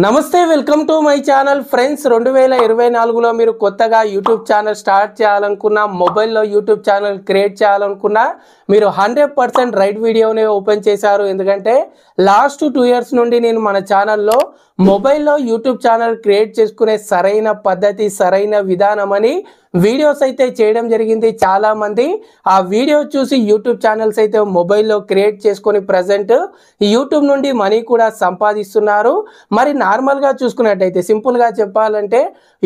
నమస్తే welcome to my channel friends 2024లో మీరు కొత్తగా యూట్యూబ్ ఛానల్ స్టార్ట్ చేయాలనుకున్నా మొబైల్లో యూట్యూబ్ ఛానల్ క్రియేట్ చేయాలనుకున్నా మీరు 100% రైట్ వీడియోనే ఓపెన్ చేశారు. ఎందుకంటే లాస్ట్ 2 ఇయర్స్ నుండి నేను మన ఛానల్లో మొబైల్లో యూట్యూబ్ ఛానల్ క్రియేట్ చేసుకునే సరైన పద్ధతి సరైన విధానం అని వీడియోస్ అయితే చేయడం జరిగింది. చాలా మంది ఆ వీడియో చూసి యూట్యూబ్ ఛానల్స్ అయితే మొబైల్లో క్రియేట్ చేసుకొని ప్రజెంట్ యూట్యూబ్ నుండి మనీ కూడా సంపాదిస్తున్నారు. మరి నార్మల్గా చూసుకున్నట్టయితే సింపుల్గా చెప్పాలంటే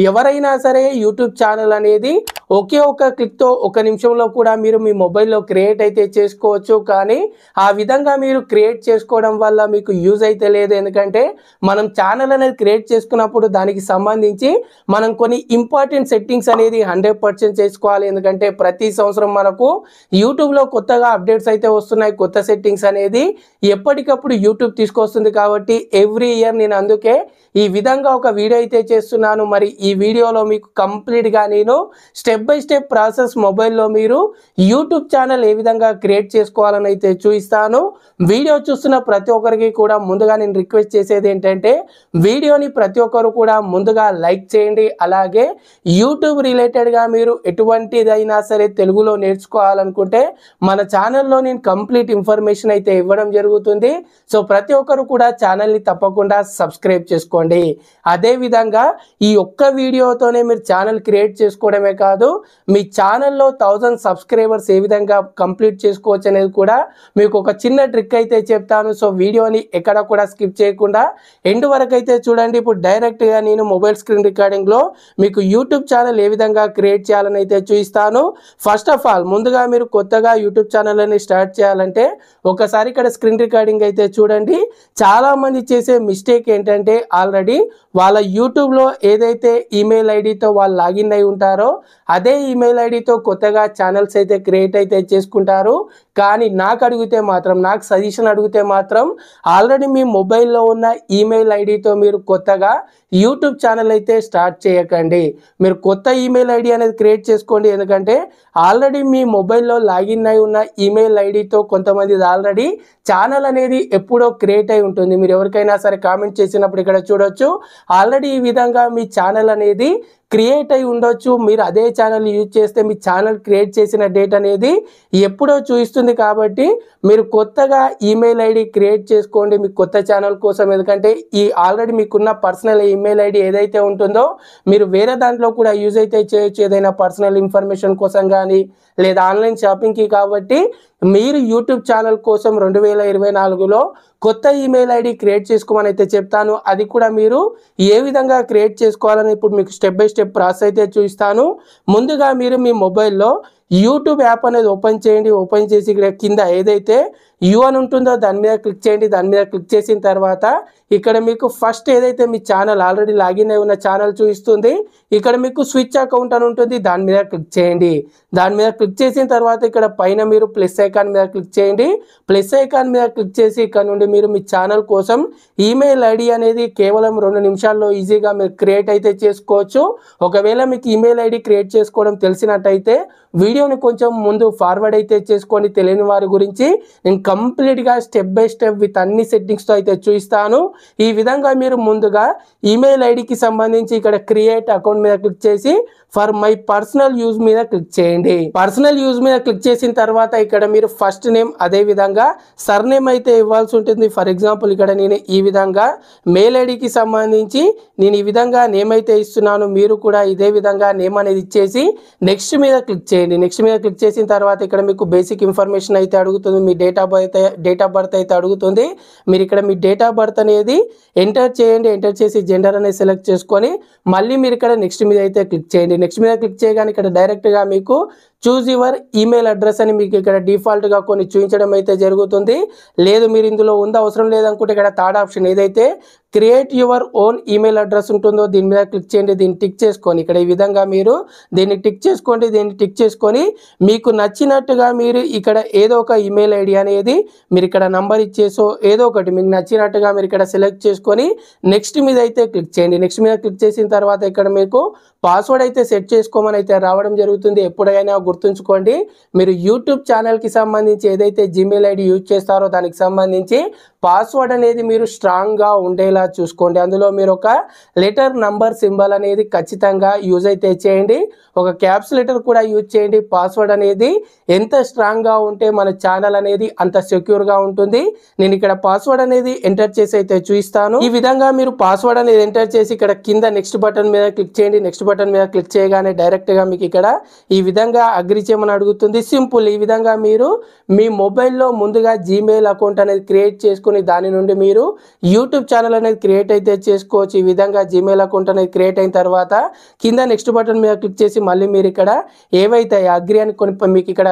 ఎవరైనా సరే యూట్యూబ్ ఛానల్ అనేది ఒకే ఒక క్లిక్తో 1 నిమిషంలో కూడా మీరు మీ మొబైల్లో క్రియేట్ అయితే చేసుకోవచ్చు. కానీ ఆ విధంగా మీరు క్రియేట్ చేసుకోవడం వల్ల మీకు యూజ్ అయితే లేదు. ఎందుకంటే మనం ఛానల్ అనేది క్రియేట్ చేసుకున్నప్పుడు దానికి సంబంధించి మనం కొన్ని ఇంపార్టెంట్ సెట్టింగ్స్ అనేది 100% చేసుకోవాలి. ఎందుకంటే ప్రతి సంవత్సరం మనకు యూట్యూబ్లో కొత్తగా అప్డేట్స్ అయితే వస్తున్నాయి. కొత్త సెట్టింగ్స్ అనేది ఎప్పటికప్పుడు యూట్యూబ్ తీసుకొస్తుంది. కాబట్టి ఎవ్రీ ఇయర్ నేను అందుకే ఈ విధంగా ఒక వీడియో అయితే చేస్తున్నాను. మరి ఈ వీడియోలో మీకు కంప్లీట్గా నేను స్టెప్ బై స్టెప్ ప్రాసెస్ మొబైల్లో మీరు యూట్యూబ్ ఛానల్ ఏ విధంగా క్రియేట్ చేసుకోవాలని అయితే చూపిస్తాను. వీడియో చూస్తున్న ప్రతి ఒక్కరికి కూడా ముందుగా నేను రిక్వెస్ట్ చేసేది ఏంటంటే వీడియోని ప్రతి ఒక్కరు కూడా ముందుగా లైక్ చేయండి. అలాగే యూట్యూబ్ రిలేటెడ్గా మీరు ఎటువంటిదైనా సరే తెలుగులో నేర్చుకోవాలనుకుంటే మన ఛానల్లో నేను కంప్లీట్ ఇన్ఫర్మేషన్ అయితే ఇవ్వడం జరుగుతుంది. సో ప్రతి ఒక్కరు కూడా ఛానల్ని తప్పకుండా సబ్స్క్రైబ్ చేసుకోండి. అదేవిధంగా ఈ ఒక్క వీడియోతోనే మీరు ఛానల్ క్రియేట్ చేసుకోవడమే కాదు, మీ ఛానల్లో 1000 సబ్స్క్రైబర్స్ ఏ విధంగా కంప్లీట్ చేసుకోవచ్చు అనేది కూడా మీకు ఒక చిన్న ట్రిక్ అయితే చెప్తాను. సో వీడియోని ఎక్కడ కూడా స్కిప్ చేయకుండా ఎండ్ వరకు అయితే చూడండి. ఇప్పుడు డైరెక్ట్గా నేను మొబైల్ స్క్రీన్ రికార్డింగ్లో మీకు యూట్యూబ్ ఛానల్ ఏ విధంగా క్రియేట్ చేయాలని అయితే చూపిస్తాను. ఫస్ట్ ఆఫ్ ఆల్ ముందుగా మీరు కొత్తగా యూట్యూబ్ ఛానల్ అని స్టార్ట్ చేయాలంటే ఒకసారి ఇక్కడ స్క్రీన్ రికార్డింగ్ అయితే చూడండి. చాలామంది చేసే మిస్టేక్ ఏంటంటే ఆల్రెడీ వాళ్ళ యూట్యూబ్లో ఏదైతే ఈమెయిల్ ఐడితో వాళ్ళు లాగిన్ అయి ఉంటారో అదే ఈమెయిల్ ఐడితో కొత్తగా ఛానల్స్ అయితే క్రియేట్ అయితే చేసుకుంటారు. కానీ నాకు సజెషన్ అడిగితే మాత్రం ఆల్రెడీ మీ మొబైల్లో ఉన్న ఈమెయిల్ ఐడితో మీరు కొత్తగా యూట్యూబ్ ఛానల్ అయితే స్టార్ట్ చేయకండి. మీరు కొత్త ఈమెయిల్ ఐడి అనేది క్రియేట్ చేసుకోండి. ఎందుకంటే ఆల్రెడీ మీ మొబైల్లో లాగిన్ అయి ఉన్న ఈమెయిల్ ఐడితో కొంతమంది ఆల్రెడీ ఛానల్ అనేది ఎప్పుడో క్రియేట్ అయి ఉంటుంది. మీరు ఎవరికైనా సరే కామెంట్ చేసినప్పుడు ఇక్కడ చూడొచ్చు ఆల్రెడీ ఈ విధంగా మీ ఛానల్ అనేది క్రియేట్ అయి ఉండొచ్చు. మీరు అదే ఛానల్ యూజ్ చేస్తే మీ ఛానల్ క్రియేట్ చేసిన డేట్ అనేది ఎప్పుడో చూపిస్తుంది. కాబట్టి మీరు కొత్తగా ఈమెయిల్ ఐడి క్రియేట్ చేసుకోండి మీ కొత్త ఛానల్ కోసం. ఎందుకంటే ఈ ఆల్రెడీ మీకున్న పర్సనల్ ఈమెయిల్ ఐడి ఏదైతే ఉంటుందో మీరు వేరే దాంట్లో కూడా యూజ్ అయితే చేయొచ్చు, ఏదైనా పర్సనల్ ఇన్ఫర్మేషన్ కోసం కానీ లేదా ఆన్లైన్ షాపింగ్కి. కాబట్టి మీరు యూట్యూబ్ ఛానల్ కోసం 2024లో కొత్త ఈమెయిల్ ఐడి క్రియేట్ చేసుకోమని అయితే చెప్తాను. అది కూడా మీరు ఏ విధంగా క్రియేట్ చేసుకోవాలని ఇప్పుడు మీకు స్టెప్ బై స్టెప్ ప్రాసెస్ అయితే చూపిస్తాను. ముందుగా మీరు మీ మొబైల్లో యూట్యూబ్ యాప్ అనేది ఓపెన్ చేయండి. ఓపెన్ చేసి ఇక్కడ కింద ఏదైతే యూ అని ఉంటుందో దాని మీద క్లిక్ చేయండి. దాని మీద క్లిక్ చేసిన తర్వాత ఇక్కడ మీకు ఫస్ట్ ఏదైతే మీ ఛానల్ ఆల్రెడీ లాగిన్ అయి ఉన్న ఛానల్ చూపిస్తుంది. ఇక్కడ మీకు స్విచ్ అకౌంట్ అని ఉంటుంది, దాని మీద క్లిక్ చేయండి. దాని మీద క్లిక్ చేసిన తర్వాత ఇక్కడ పైన మీరు ప్లస్ ఐకాన్ మీద క్లిక్ చేయండి. ప్లస్ ఐకాన్ మీద క్లిక్ చేసి ఇక్కడ నుండి మీరు మీ ఛానల్ కోసం ఈమెయిల్ ఐడి అనేది కేవలం 2 నిమిషాల్లో ఈజీగా మీరు క్రియేట్ అయితే చేసుకోవచ్చు. ఒకవేళ మీకు ఈమెయిల్ ఐడి క్రియేట్ చేసుకోవడం తెలిసినట్టయితే వీడియోని కొంచెం ముందు ఫార్వర్డ్ అయితే చేసుకోండి. తెలియని వారి గురించి నేను కంప్లీట్గా స్టెప్ బై స్టెప్ విత్ అన్ని సెట్టింగ్స్తో అయితే చూపిస్తాను. ఈ విధంగా మీరు ముందుగా ఈమెయిల్ ఐడికి సంబంధించి ఇక్కడ క్రియేట్ అకౌంట్ మీద క్లిక్ చేసి ఫర్ మై పర్సనల్ యూజ్ మీద క్లిక్ చేయండి. పర్సనల్ యూజ్ మీద క్లిక్ చేసిన తర్వాత ఇక్కడ మీరు ఫస్ట్ నేమ్ అదే విధంగా సర్ నేమ్ అయితే ఇవ్వాల్సి ఉంటుంది. ఫర్ ఎగ్జాంపుల్ ఇక్కడ నేను ఈ విధంగా మెయిల్ ఐడికి సంబంధించి నేను ఈ విధంగా నేమ్ అయితే ఇస్తున్నాను. మీరు కూడా ఇదే విధంగా నేమ్ అనేది ఇచ్చేసి నెక్స్ట్ మీద క్లిక్ చేయండి. నెక్స్ట్ మీద క్లిక్ చేసిన తర్వాత ఇక్కడ మీకు బేసిక్ ఇన్ఫర్మేషన్ అయితే అడుగుతుంది. మీ డేట్ ఆఫ్ బర్త్ అయితే అడుగుతుంది. మీరు ఇక్కడ మీ డేట్ ఆఫ్ బర్త్ అనేది ఎంటర్ చేయండి. ఎంటర్ చేసి జెండర్ అనేది సెలెక్ట్ చేసుకొని మళ్ళీ మీరు ఇక్కడ నెక్స్ట్ మీద అయితే క్లిక్ చేయండి. నెక్స్ట్ మీద క్లిక్ చేయగానే ఇక్కడ డైరెక్ట్గా మీకు చూజ్ యువర్ ఈమెయిల్ అడ్రస్ అని మీకు ఇక్కడ డిఫాల్ట్గా కొన్ని చూపించడం అయితే జరుగుతుంది. లేదు మీరు ఇందులో అవసరం లేదనుకుంటే ఇక్కడ థర్డ్ ఆప్షన్ ఏదైతే create your own email address ఉంటుందో దీని మీద క్లిక్ చేయండి. దీన్ని టిక్ చేసుకొని ఇక్కడ ఈ విధంగా మీరు దీన్ని టిక్ చేసుకోండి. దీన్ని టిక్ చేసుకొని మీకు నచ్చినట్టుగా మీరు ఇక్కడ ఏదో ఒక ఈమెయిల్ ఐడి అనేది మీరు ఇక్కడ నంబర్ ఇచ్చేసో ఏదో ఒకటి మీకు నచ్చినట్టుగా మీరు ఇక్కడ సెలెక్ట్ చేసుకొని నెక్స్ట్ మీద అయితే క్లిక్ చేయండి. నెక్స్ట్ మీద క్లిక్ చేసిన తర్వాత ఇక్కడ మీకు పాస్వర్డ్ అయితే సెట్ చేసుకోమని అయితే రావడం జరుగుతుంది. ఎప్పుడైనా గుర్తుంచుకోండి, మీరు యూట్యూబ్ ఛానల్కి సంబంధించి ఏదైతే జీమెయిల్ ఐడి యూజ్ చేస్తారో దానికి సంబంధించి పాస్వర్డ్ అనేది మీరు స్ట్రాంగ్గా ఉండేలా చూసుకోండి. అందులో మీరు ఒక లెటర్ నంబర్ సింబల్ అనేది ఖచ్చితంగా యూజ్ అయితే చేయండి. ఒక క్యాప్స్ లెటర్ కూడా యూజ్ చేయండి. పాస్వర్డ్ అనేది ఎంత స్ట్రాంగ్గా ఉంటే మన ఛానల్ అనేది అంత సెక్యూర్గా ఉంటుంది. నేను ఇక్కడ పాస్వర్డ్ అనేది ఎంటర్ చేసి అయితే చూపిస్తాను. ఈ విధంగా మీరు పాస్వర్డ్ అనేది ఎంటర్ చేసి ఇక్కడ కింద నెక్స్ట్ బటన్ మీద క్లిక్ చేయండి. నెక్స్ట్ బటన్ మీద క్లిక్ చేయగానే డైరెక్ట్గా మీకు ఇక్కడ ఈ విధంగా అగ్రి చేయమని అడుగుతుంది. సింపుల్. ఈ విధంగా మీరు మీ మొబైల్లో ముందుగా జీమెయిల్ అకౌంట్ అనేది క్రియేట్ చేసుకుని దాని నుండి మీరు యూట్యూబ్ ఛానల్ అనేది క్రియేట్ అయితే చేసుకోవచ్చు. ఈ విధంగా జీమెయిల్ అకౌంట్ అనేది క్రియేట్ అయిన తర్వాత కింద నెక్స్ట్ బటన్ మీద క్లిక్ చేసి మళ్ళీ మీరు ఇక్కడ ఏవైతే అగ్రి అని కొన్ని మీకు ఇక్కడ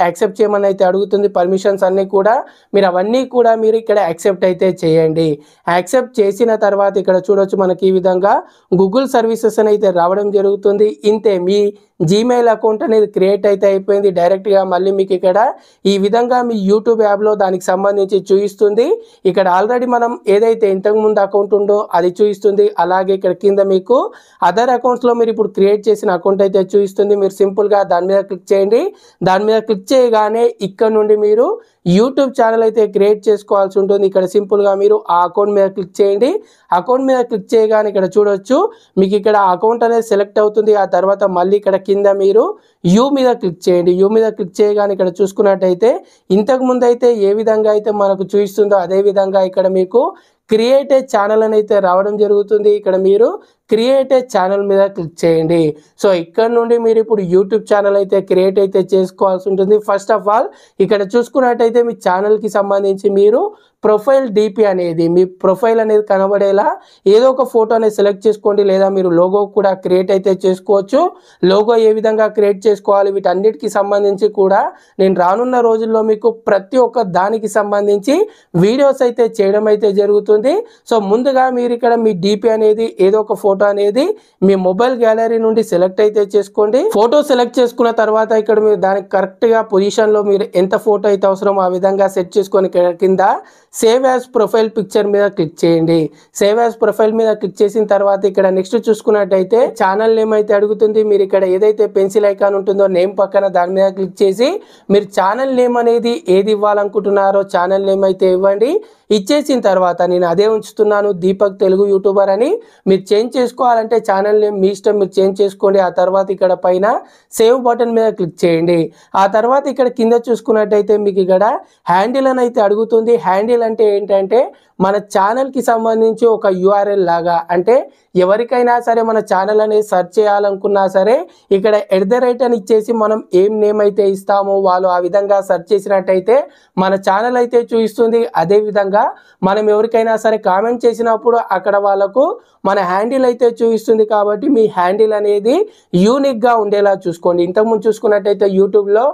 యాక్సెప్ట్ చేయమని అయితే అడుగుతుంది. పర్మిషన్స్ అన్నీ కూడా మీరు అవన్నీ కూడా మీరు ఇక్కడ యాక్సెప్ట్ అయితే చేయండి. యాక్సెప్ట్ చేసిన తర్వాత ఇక్కడ చూడొచ్చు మనకి ఈ విధంగా గూగుల్ సర్వీసెస్ అని అయితే రావడం జరుగుతుంది. ఇంతే మీ జీమెయిల్ అకౌంట్ అనేది క్రియేట్ అయితే అయిపోయింది. డైరెక్ట్గా మళ్ళీ మీకు ఇక్కడ ఈ విధంగా మీ యూట్యూబ్ యాప్లో దానికి సంబంధించి చూపిస్తుంది. ఇక్కడ ఆల్రెడీ మనం ఏదైతే ఇంతకుముందు అకౌంట్ ఉందో అది చూపిస్తుంది. అలాగే ఇక్కడ కింద మీకు అదర్ అకౌంట్స్లో మీరు ఇప్పుడు క్రియేట్ చేసిన అకౌంట్ అయితే చూపిస్తుంది. మీరు సింపుల్గా దాని మీద క్లిక్ చేయండి. దాని మీద క్లిక్ చేయగానే ఇక్కడ నుండి మీరు యూట్యూబ్ ఛానల్ అయితే క్రియేట్ చేసుకోవాల్సి ఉంటుంది. ఇక్కడ సింపుల్గా మీరు ఆ అకౌంట్ మీద క్లిక్ చేయండి. అకౌంట్ మీద క్లిక్ చేయగానే ఇక్కడ చూడొచ్చు మీకు ఇక్కడ అకౌంట్ అనేది సెలెక్ట్ అవుతుంది. ఆ తర్వాత మళ్ళీ ఇక్కడ కింద మీరు యూ మీద క్లిక్ చేయండి. యూ మీద క్లిక్ చేయగానే ఇక్కడ చూసుకున్నట్టయితే ఇంతకుముందు అయితే ఏ విధంగా అయితే మనకు చూపిస్తుందో అదే విధంగా ఇక్కడ మీకు క్రియేట్ ఏ ఛానల్ అని అయితే రావడం జరుగుతుంది. ఇక్కడ మీరు క్రియేట్ ఏ ఛానల్ మీద క్లిక్ చేయండి. సో ఇక్కడ నుండి మీరు ఇప్పుడు యూట్యూబ్ ఛానల్ అయితే క్రియేట్ అయితే చేసుకోవాల్సి ఉంటుంది. ఫస్ట్ ఆఫ్ ఆల్ ఇక్కడ చూసుకున్నట్టయితే మీ ఛానల్కి సంబంధించి మీరు ప్రొఫైల్ డిపి అనేది మీ ప్రొఫైల్ అనేది కనబడేలా ఏదో ఒక ఫోటో అనేది సెలెక్ట్ చేసుకోండి. లేదా మీరు లోగో కూడా క్రియేట్ అయితే చేసుకోవచ్చు. లోగో ఏ విధంగా క్రియేట్ చేసుకోవాలి వీటన్నిటికి సంబంధించి కూడా నేను రానున్న రోజుల్లో మీకు ప్రతి ఒక్క దానికి సంబంధించి వీడియోస్ అయితే చేయడం అయితే జరుగుతుంది. సో ముందుగా మీరు ఇక్కడ మీ డిపి అనేది ఏదో ఒక ఫోటో అనేది మీ మొబైల్ గ్యాలరీ నుండి సెలెక్ట్ అయితే చేసుకోండి. ఫోటో సెలెక్ట్ చేసుకున్న తర్వాత ఇక్కడ మీరు దానికి కరెక్ట్గా పొజిషన్లో మీరు ఎంత ఫోటో అయితే అవసరమో ఆ విధంగా సెట్ చేసుకొని కింద సేవ్ యాజ్ ప్రొఫైల్ పిక్చర్ మీద క్లిక్ చేయండి. సేవ్ యాజ్ ప్రొఫైల్ మీద క్లిక్ చేసిన తర్వాత ఇక్కడ నెక్స్ట్ చూసుకున్నట్టయితే ఛానల్ నేమ్ అయితే అడుగుతుంది. మీరు ఇక్కడ ఏదైతే పెన్సిల్ ఐకాన్ ఉంటుందో నేమ్ పక్కన దాని మీద క్లిక్ చేసి మీరు ఛానల్ నేమ్ అనేది ఏది ఇవ్వాలనుకుంటున్నారో ఛానల్ నేమ్ అయితే ఇవ్వండి. ఇచ్చేసిన తర్వాత నేను అదే ఉంచుతున్నాను దీపక్ తెలుగు యూట్యూబర్ అని. మీరు చేంజ్ చేసుకోవాలంటే ఛానల్ నేమ్ మీ ఇష్టం, మీరు చేంజ్ చేసుకోండి. ఆ తర్వాత ఇక్కడ పైన సేవ్ బటన్ మీద క్లిక్ చేయండి. ఆ తర్వాత ఇక్కడ కింద చూసుకున్నట్టయితే మీకు ఇక్కడ హ్యాండిల్ అని అయితే అడుగుతుంది. హ్యాండిల్ అంటే ఏంటంటే మన ఛానల్కి సంబంధించి ఒక యూఆర్ఎల్ లాగా, అంటే ఎవరికైనా సరే మన ఛానల్ అనేది సెర్చ్ చేయాలనుకున్నా సరే ఇక్కడ @ అని ఇచ్చేసి మనం ఏం నేమ్ అయితే ఇస్తామో వాళ్ళు ఆ విధంగా సెర్చ్ చేసినట్టయితే మన ఛానల్ అయితే చూపిస్తుంది. అదేవిధంగా మనం ఎవరికైనా సరే కామెంట్ చేసినప్పుడు అక్కడ వాళ్ళకు మన హ్యాండిల్ అయితే చూపిస్తుంది. కాబట్టి మీ హ్యాండిల్ అనేది యూనిక్గా ఉండేలా చూసుకోండి. ఇంతకుముందు చూసుకున్నట్టయితే యూట్యూబ్లో